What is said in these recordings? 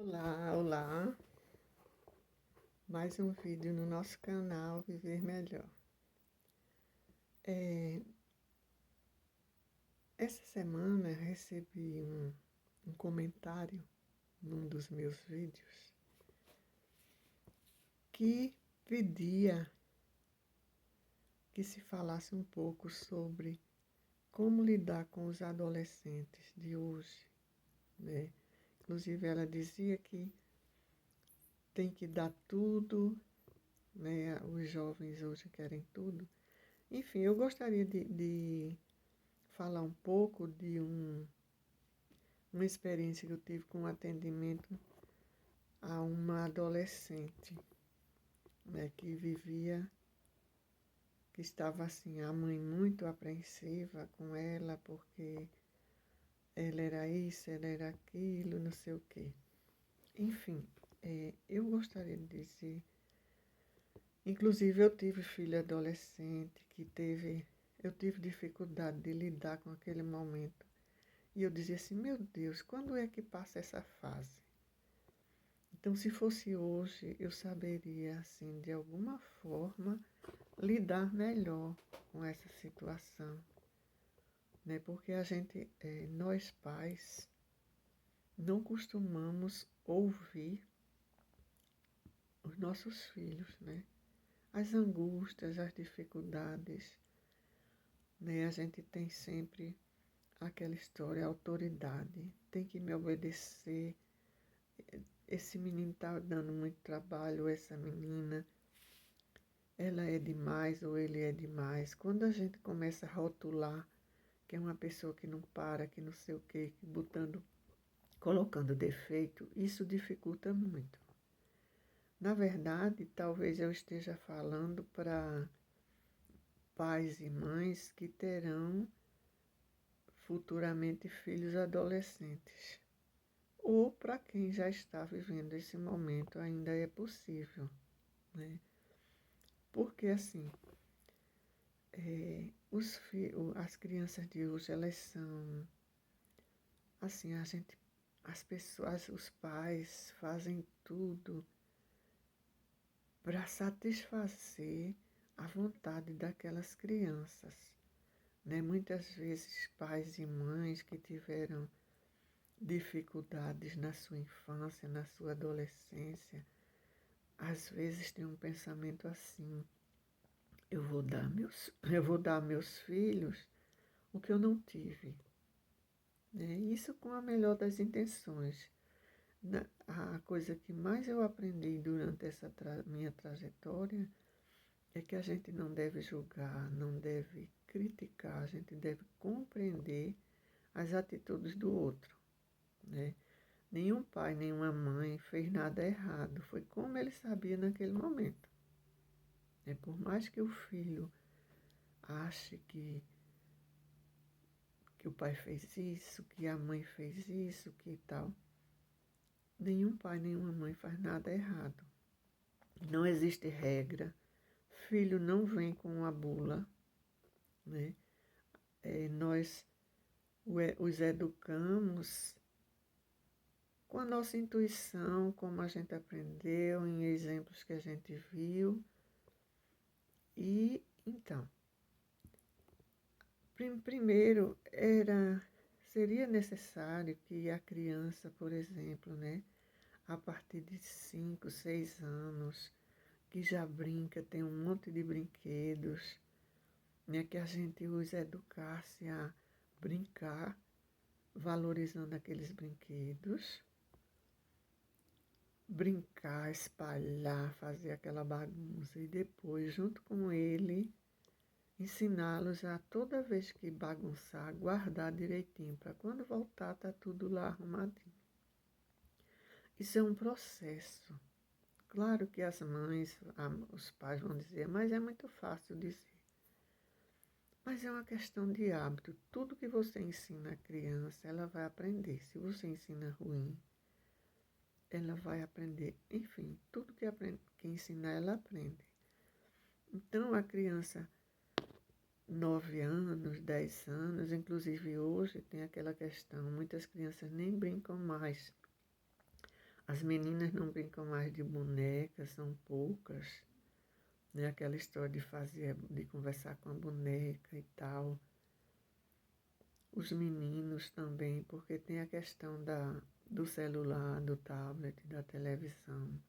Olá, olá. Mais um vídeo no nosso canal Viver Melhor. Essa semana eu recebi um comentário num dos meus vídeos que pedia que se falasse um pouco sobre como lidar com os adolescentes de hoje, né? Inclusive ela dizia que tem que dar tudo, né? Os jovens hoje querem tudo. Enfim, eu gostaria de falar um pouco de uma experiência que eu tive com atendimento a uma adolescente, né, que estava assim, a mãe muito apreensiva com ela, porque ela era isso, ela era aquilo, não sei o quê. Enfim, eu gostaria de dizer, inclusive eu tive filho adolescente eu tive dificuldade de lidar com aquele momento. E eu dizia assim, meu Deus, quando é que passa essa fase? Então, se fosse hoje, eu saberia, assim, de alguma forma, lidar melhor com essa situação, né? Porque nós pais, não costumamos ouvir os nossos filhos, né? As angústias, as dificuldades, né? A gente tem sempre aquela história, autoridade, tem que me obedecer. Esse menino está dando muito trabalho, essa menina, ela é demais ou ele é demais. Quando a gente começa a rotular que é uma pessoa que não para, que não sei o quê, que colocando defeito, isso dificulta muito. Na verdade, talvez eu esteja falando para pais e mães que terão futuramente filhos adolescentes. Ou para quem já está vivendo esse momento, ainda é possível, né? Porque assim, as crianças de hoje, elas são, assim, as pessoas, os pais fazem tudo para satisfazer a vontade daquelas crianças, né? Muitas vezes pais e mães que tiveram dificuldades na sua infância, na sua adolescência, às vezes têm um pensamento assim, eu vou dar a meus filhos o que eu não tive, né? Isso com a melhor das intenções. A coisa que mais eu aprendi durante essa minha trajetória é que a gente não deve julgar, não deve criticar, a gente deve compreender as atitudes do outro, né? Nenhum pai, nenhuma mãe fez nada errado, foi como ele sabia naquele momento. Por mais que o filho ache que o pai fez isso, que a mãe fez isso, que tal, nenhum pai, nenhuma mãe faz nada errado. Não existe regra, filho não vem com uma bula, né? Nós os educamos com a nossa intuição, como a gente aprendeu, em exemplos que a gente viu. E, então, primeiro seria necessário que a criança, por exemplo, né, a partir de 5, 6 anos, que já brinca, tem um monte de brinquedos, né, que a gente os educasse a brincar, valorizando aqueles brinquedos, brincar, espalhar, fazer aquela bagunça e depois, junto com ele, ensiná-los a toda vez que bagunçar, guardar direitinho, para quando voltar tá tudo lá arrumadinho. Isso é um processo. Claro que as mães, os pais vão dizer, mas é muito fácil dizer. Mas é uma questão de hábito. Tudo que você ensina a criança, ela vai aprender. Se você ensina ruim, ela vai aprender. Enfim, tudo que ensinar, ela aprende. Então, a criança, 9 anos, 10 anos, inclusive hoje tem aquela questão, muitas crianças nem brincam mais. As meninas não brincam mais de bonecas, são poucas, né? Aquela história de conversar com a boneca e tal. Os meninos também, porque tem a questão do celular, do tablet, da televisão.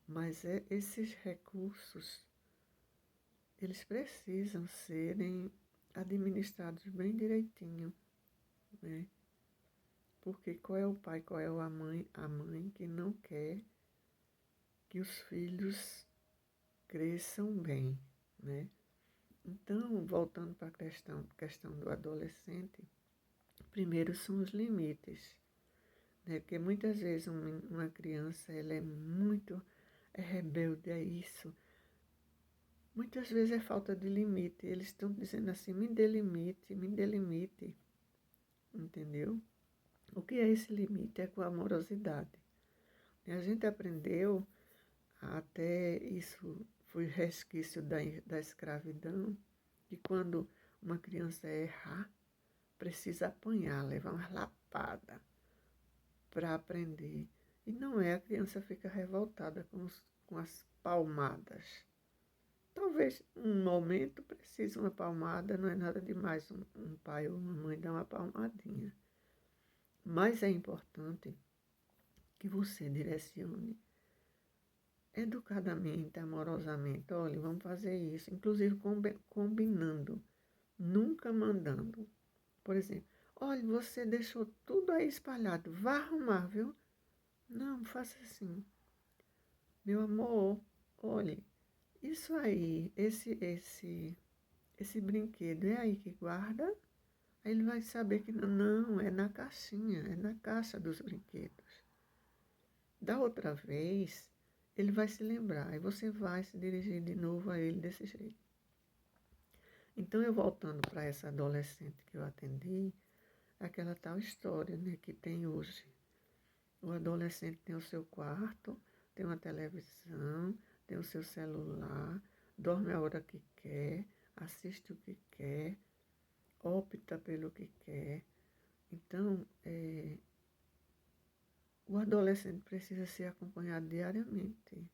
Mas esses recursos, eles precisam serem administrados bem direitinho, né? Porque qual é o pai, qual é a mãe que não quer que os filhos cresçam bem, né? Então, voltando para a questão do adolescente, primeiro são os limites, né? Porque muitas vezes uma criança, ela é rebelde a isso. Muitas vezes é falta de limite. Eles estão dizendo assim, me dê limite, entendeu? O que é esse limite? É com a amorosidade. E a gente aprendeu, até isso foi resquício da escravidão, que quando uma criança errar, precisa apanhar, levar uma lapada para aprender. E não é, a criança fica revoltada com as palmadas. Talvez um momento precise uma palmada, não é nada demais um pai ou uma mãe dar uma palmadinha. Mas é importante que você direcione educadamente, amorosamente. Olha, vamos fazer isso. Inclusive combinando, nunca mandando. Por exemplo, olha, você deixou tudo aí espalhado, vá arrumar, viu? Não, faça assim. Meu amor, olhe, isso aí, esse brinquedo é aí que guarda? Aí ele vai saber que não, é na caixinha, é na caixa dos brinquedos. Da outra vez, ele vai se lembrar e você vai se dirigir de novo a ele desse jeito. Então, eu voltando para essa adolescente que eu atendi, aquela tal história, né, que tem hoje. O adolescente tem o seu quarto, tem uma televisão, tem o seu celular, dorme a hora que quer, assiste o que quer, opta pelo que quer. Então, o adolescente precisa ser acompanhado diariamente,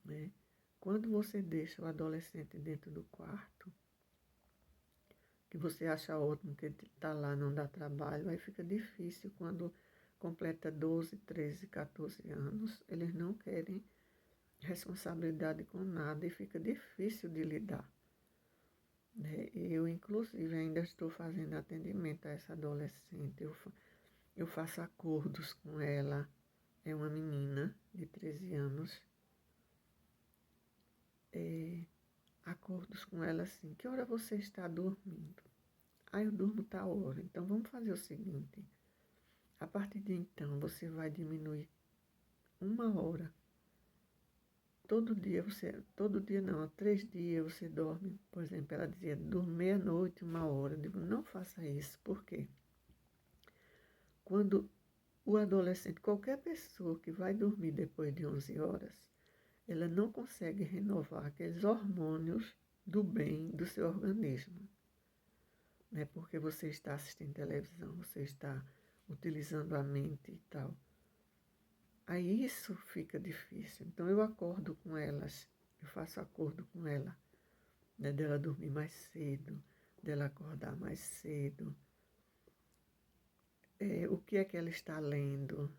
né? Quando você deixa o adolescente dentro do quarto, que você acha ótimo que ele está lá, não dá trabalho, aí fica difícil quando completa 12, 13, 14 anos, eles não querem responsabilidade com nada e fica difícil de lidar, né? Eu, inclusive, ainda estou fazendo atendimento a essa adolescente, eu faço acordos com ela, é uma menina de 13 anos, acordos com ela assim, que hora você está dormindo? Ah, eu durmo tal hora, então vamos fazer o seguinte, a partir de então você vai diminuir 1 hora. Todo dia não, há 3 dias você dorme, por exemplo, ela dizia, dorme meia-noite, 1 hora. Eu digo, não faça isso, por quê? Quando o adolescente, qualquer pessoa que vai dormir depois de 11 horas, ela não consegue renovar aqueles hormônios do bem do seu organismo. Né? Porque você está assistindo televisão, você está utilizando a mente e tal. Aí isso fica difícil. Então eu acordo com elas, eu faço acordo com ela, né, dela dormir mais cedo, dela acordar mais cedo. O que é que ela está lendo?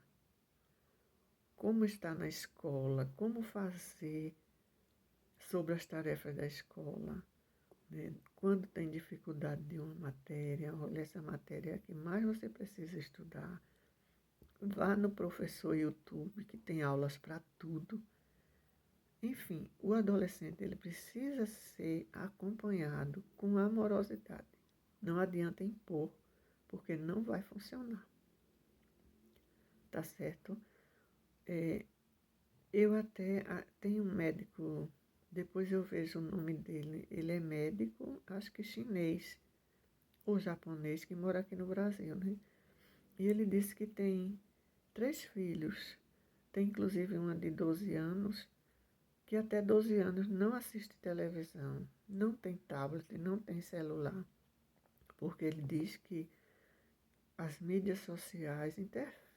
Como está na escola? Como fazer sobre as tarefas da escola? Né? Quando tem dificuldade de uma matéria, olha, essa matéria é a que mais você precisa estudar. Vá no professor YouTube, que tem aulas para tudo. Enfim, o adolescente ele precisa ser acompanhado com amorosidade. Não adianta impor, porque não vai funcionar. Tá certo? Eu até tenho um médico, depois eu vejo o nome dele. Ele é médico, acho que chinês ou japonês, que mora aqui no Brasil, né? E ele disse que tem 3 filhos. Tem inclusive uma de 12 anos, que até 12 anos não assiste televisão, não tem tablet, não tem celular, porque ele diz que as mídias sociais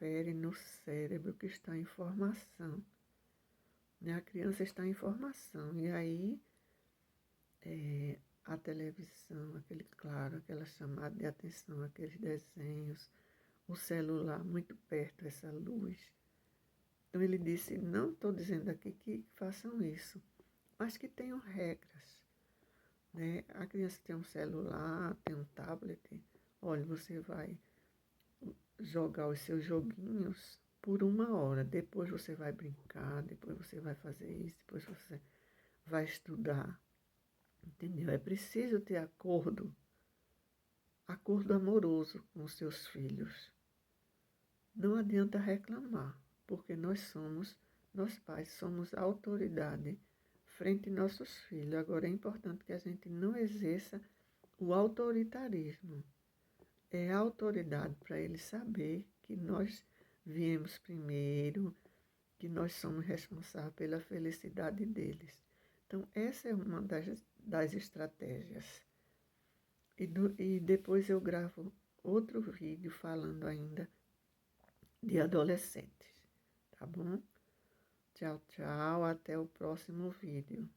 interfere no cérebro que está em formação. Né? A criança está em formação e aí a televisão, aquela chamada de atenção, aqueles desenhos, o celular muito perto, essa luz. Então ele disse, não estou dizendo aqui que façam isso, mas que tenham regras. Né? A criança tem um celular, tem um tablet, olha, você vai jogar os seus joguinhos por 1 hora, depois você vai brincar, depois você vai fazer isso, depois você vai estudar. Entendeu? É preciso ter acordo amoroso com os seus filhos. Não adianta reclamar, porque nós pais, somos a autoridade frente aos nossos filhos. Agora é importante que a gente não exerça o autoritarismo. É a autoridade para eles saber que nós viemos primeiro, que nós somos responsáveis pela felicidade deles. Então, essa é uma das estratégias. E depois eu gravo outro vídeo falando ainda de adolescentes, tá bom? Tchau, tchau, até o próximo vídeo.